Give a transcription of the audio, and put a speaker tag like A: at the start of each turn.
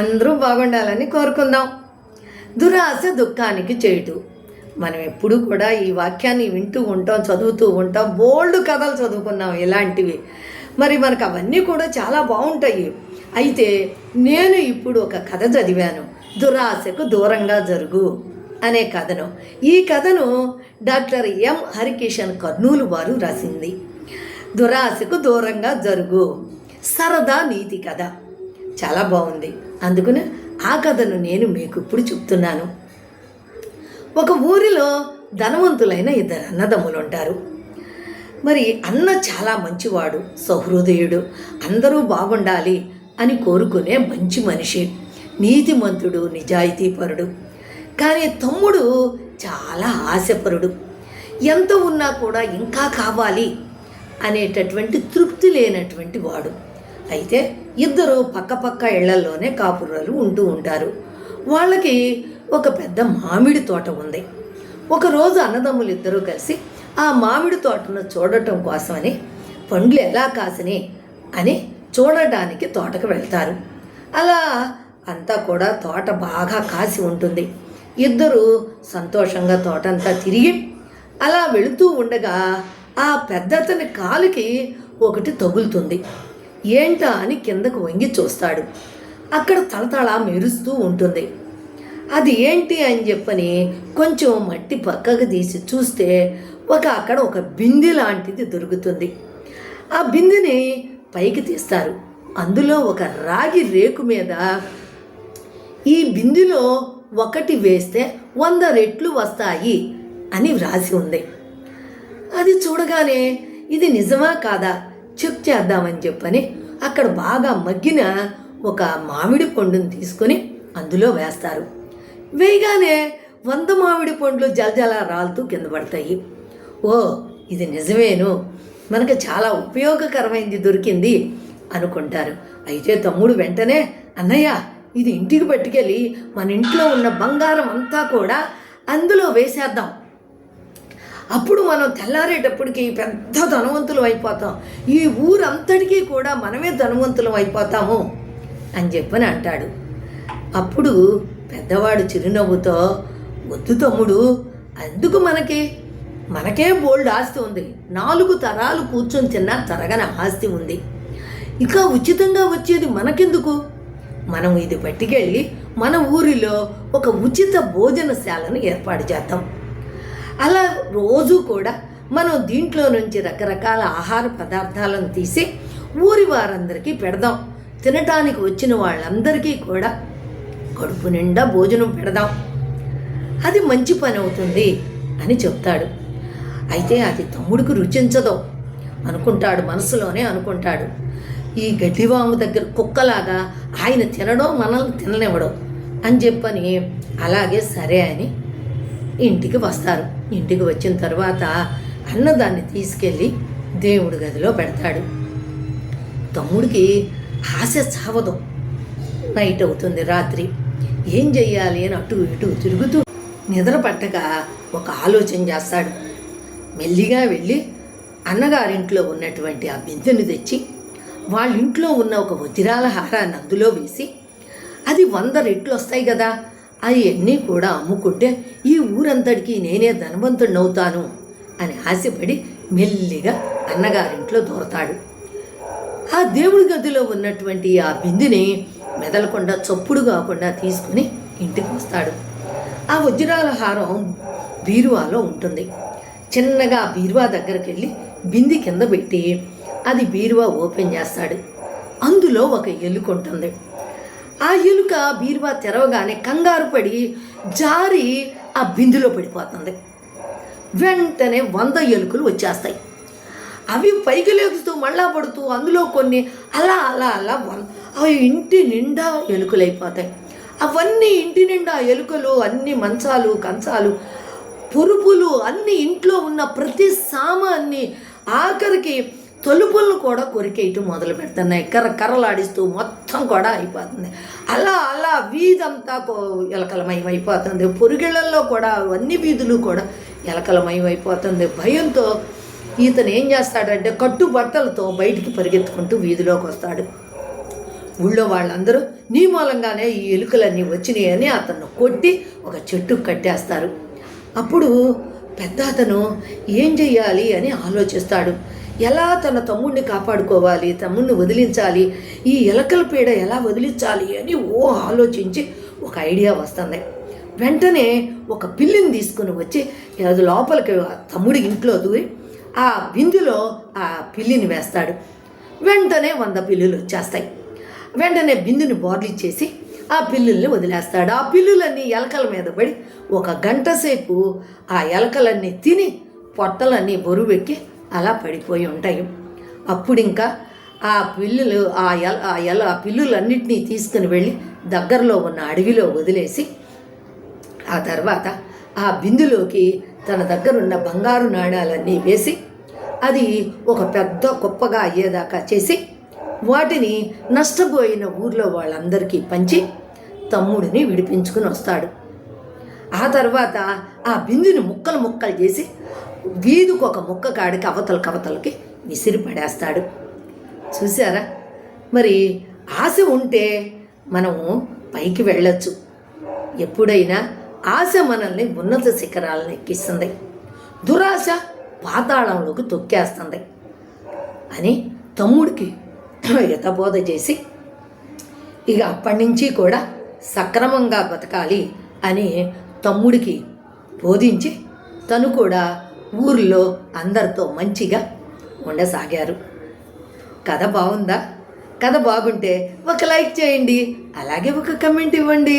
A: అందరూ బాగుండాలని కోరుకుందాం. దురాశ దుఃఖానికి చేటు. మనం ఎప్పుడూ కూడా ఈ వాక్యాన్ని వింటూ ఉంటాం, చదువుతూ ఉంటాం, బోల్డ్ కథలు చదువుకున్నాం ఇలాంటివి. మరి మనకు అవన్నీ కూడా చాలా బాగుంటాయి. అయితే నేను ఇప్పుడు ఒక కథ చదివాను, దురాశకు దూరంగా జరుగు అనే కథను. ఈ కథను డాక్టర్ ఎం హరికిషన్ కర్నూలు వారు రాసింది. దురాశకు దూరంగా జరుగు, సరదా నీతి కథ. చాలా బాగుంది. అందుకని ఆ కథను నేను మీకు ఇప్పుడు చెప్తున్నాను. ఒక ఊరిలో ధనవంతులైన ఇద్దరు అన్నదమ్ములు ఉంటారు. మరి అన్న చాలా మంచివాడు, సహృదయుడు, అందరూ బాగుండాలి అని కోరుకునే మంచి మనిషి, నీతిమంతుడు, నిజాయితీపరుడు. కానీ తమ్ముడు చాలా ఆశపరుడు. ఎంత ఉన్నా కూడా ఇంకా కావాలి అనేటటువంటి తృప్తి లేనటువంటి వాడు. అయితే ఇద్దరు పక్కపక్క ఇళ్లలోనే కాపురాలు ఉంటూ ఉంటారు. వాళ్ళకి ఒక పెద్ద మామిడి తోట ఉంది. ఒకరోజు అన్నదమ్ములు ఇద్దరూ కలిసి ఆ మామిడి తోటను చూడటం కోసమని పండ్లు ఎలా కాసిని అని చూడటానికి తోటకు వెళ్తారు. అలా అంతా కూడా తోట బాగా కాసి ఉంటుంది. ఇద్దరు సంతోషంగా తోటంతా తిరిగి అలా వెళుతూ ఉండగా ఆ పెద్దతని కాలుకి ఒకటి తగులుతుంది. ఏంటా అని కిందకు వంగి చూస్తాడు. అక్కడ తలతళ మెరుస్తూ ఉంటుంది. అది ఏంటి అని చెప్పని కొంచెం మట్టి పక్కకు తీసి చూస్తే అక్కడ ఒక బిందె లాంటిది దొరుకుతుంది. ఆ బిందెని పైకి తీస్తారు. అందులో ఒక రాగి రేకు మీద ఈ బిందెలో ఒకటి వేస్తే 100 రెట్లు వస్తాయి అని వ్రాసి ఉంది. అది చూడగానే ఇది నిజమా కాదా చెక్ చేద్దామని చెప్పని అక్కడ బాగా మగ్గిన ఒక మామిడి పండుని తీసుకొని అందులో వేస్తారు. వేయగానే 100 మామిడి పండ్లు జలజల రాలుతూ కింద పడతాయి. ఓ, ఇది నిజమేను, మనకు చాలా ఉపయోగకరమైంది దొరికింది అనుకుంటారు. అయితే తమ్ముడు వెంటనే, అన్నయ్య ఇది ఇంటికి పట్టుకెళ్ళి మన ఇంట్లో ఉన్న బంగారం అంతా కూడా అందులో వేసేద్దాం. అప్పుడు మనం తెల్లారేటప్పటికి పెద్ద ధనవంతులు అయిపోతాం, ఈ ఊరంతటికీ కూడా మనమే ధనవంతులం అయిపోతాము అని చెప్పని అంటాడు. అప్పుడు పెద్దవాడు చిరునవ్వుతో, వద్దు తమ్ముడు, అందుకు మనకే బోల్డ్ ఆస్తి ఉంది, 4 తరాలు కూర్చొని తిన్నా తరగని ఆస్తి ఉంది, ఇంకా ఉచితంగా వచ్చేది మనకెందుకు, మనం ఇది పట్టుకెళ్ళి మన ఊరిలో ఒక ఉచిత భోజనశాలను ఏర్పాటు చేద్దాం. అలా రోజు కూడా మనం దీంట్లో నుంచి రకరకాల ఆహార పదార్థాలను తీసి ఊరి వారందరికీ పెడదాం. తినటానికి వచ్చిన వాళ్ళందరికీ కూడా కడుపు నిండా భోజనం పెడదాం, అది మంచి పని అవుతుంది అని చెప్తాడు. అయితే అది తమ్ముడికి రుచించదు అనుకుంటాడు, మనసులోనే అనుకుంటాడు. ఈ గడ్డివాము దగ్గర కుక్కలాగా ఆయన తినడం మనల్ని తిననివ్వడం అని చెప్పని అలాగే సరే అని ఇంటికి వస్తారు. ఇంటికి వచ్చిన తర్వాత అన్నదాన్ని తీసుకెళ్ళి దేవుడి గదిలో పెడతాడు. తమ్ముడికి ఆశ చావదు. నైట్ అవుతుంది, రాత్రి. ఏం చెయ్యాలి అని అటు ఇటు తిరుగుతూ నిద్ర పట్టక ఒక ఆలోచన చేస్తాడు. మెల్లిగా వెళ్ళి అన్నగారింట్లో ఉన్నటువంటి ఆ బిందెను తెచ్చి వాళ్ళ ఇంట్లో ఉన్న ఒక వజ్రాల హారాన్ని అందులో వేసి, అది 100 రెట్లు వస్తాయి కదా, అవన్నీ కూడా అమ్ముకుంటే ఈ ఊరంతటికి నేనే ధనవంతుడిని అవుతాను అని ఆశపడి మెల్లిగా అన్నగారింట్లో దూరతాడు. ఆ దేవుడి గదిలో ఉన్నటువంటి ఆ బిందెని మెదలకుండా, చప్పుడు కాకుండా తీసుకుని ఇంటికి వస్తాడు. ఆ వజ్రాల హారం బీరువాలో ఉంటుంది. చిన్నగా ఆ బీరువా దగ్గరికి వెళ్ళి బిందె కింద పెట్టి అది బీరువా ఓపెన్ చేస్తాడు. అందులో ఒక ఎలుక ఉంటుంది. ఆ ఎలుక బీరువా తెరవగానే కంగారు పడి జారి ఆ బిందులో పడిపోతుంది. వెంటనే 100 ఎలుకలు వచ్చేస్తాయి. అవి పైకి లేపుతూ మళ్ళా పడుతూ అందులో కొన్ని అలా అలా అలా అవి ఇంటి నిండా ఎలుకలు అయిపోతాయి. అవన్నీ ఇంటి నిండా ఎలుకలు, అన్ని మంచాలు, కంచాలు, పురుపులు, అన్ని ఇంట్లో ఉన్న ప్రతి సామాన్ని, ఆఖరికి తలుపులను కూడా కొరికేయటం మొదలు పెడుతున్నాయి. కర్రలాడిస్తూ మొత్తం కూడా అయిపోతుంది. అలా అలా వీధంతా ఎలకలమయం అయిపోతుంది. పొరుగిళ్లలో కూడా అన్ని వీధులు కూడా ఎలకలమయం అయిపోతుంది. భయంతో ఇతను ఏం చేస్తాడంటే కట్టుబట్టలతో బయటికి పరిగెత్తుకుంటూ వీధిలోకి వస్తాడు. ఊళ్ళో వాళ్ళందరూ నీ మూలంగానే ఈ ఎలుకలన్నీ వచ్చినాయని అతను కొట్టి ఒక చెట్టుకు కట్టేస్తారు. అప్పుడు పెద్ద అతను ఏం చెయ్యాలి అని ఆలోచిస్తాడు. ఎలా తన తమ్ముడిని కాపాడుకోవాలి, తమ్ముడిని వదిలించాలి, ఈ ఎలకల పీడ ఎలా వదిలించాలి అని ఆలోచించి ఒక ఐడియా వస్తుంది. వెంటనే ఒక పిల్లిని తీసుకుని వచ్చి అది లోపలికి తమ్ముడి ఇంట్లో దూరి ఆ బిందులో ఆ పిల్లిని వేస్తాడు. వెంటనే 100 పిల్లులు వచ్చేస్తాయి. వెంటనే బిందుని బోర్లిచ్చేసి ఆ పిల్లుల్ని వదిలేస్తాడు. ఆ పిల్లులన్నీ ఎలకల మీద పడి 1 గంట సేపు ఆ ఎలకలన్నీ తిని పొట్టలన్నీ బరువెక్కి అలా పడిపోయి ఉంటాయి. అప్పుడు ఇంకా ఆ పిల్లులు ఆ పిల్లులన్నింటినీ తీసుకుని వెళ్ళి దగ్గరలో ఉన్న అడవిలో వదిలేసి ఆ తర్వాత ఆ బిందులోకి తన దగ్గర ఉన్న బంగారు నాణాలన్నీ వేసి అది ఒక పెద్ద కుప్పగా అయ్యేదాకా చేసి వాటిని నష్టపోయిన ఊర్లో వాళ్ళందరికీ పంచి తమ్ముడిని విడిపించుకుని వస్తాడు. ఆ తర్వాత ఆ బిందుని ముక్కలు ముక్కలు చేసి వీధికి ఒక ముక్క కాడికి అవతలకి విసిరి పడేస్తాడు. చూసారా, మరి ఆశ ఉంటే మనము పైకి వెళ్ళొచ్చు. ఎప్పుడైనా ఆశ మనల్ని ఉన్నత శిఖరాలను ఎక్కిస్తుంది, దురాశ పాతాళంలోకి తొక్కేస్తుంది అని తమ్ముడికి హితబోధ చేసి ఇక అప్పటి నుంచి కూడా సక్రమంగా బతకాలి అని తమ్ముడికి బోధించి తను కూడా ఊరిలో అందరితో మంచిగా ఉండసాగారు. కథ బాగుందా? కథ బాగుంటే ఒక లైక్ చేయండి, అలాగే ఒక కమెంట్ ఇవ్వండి.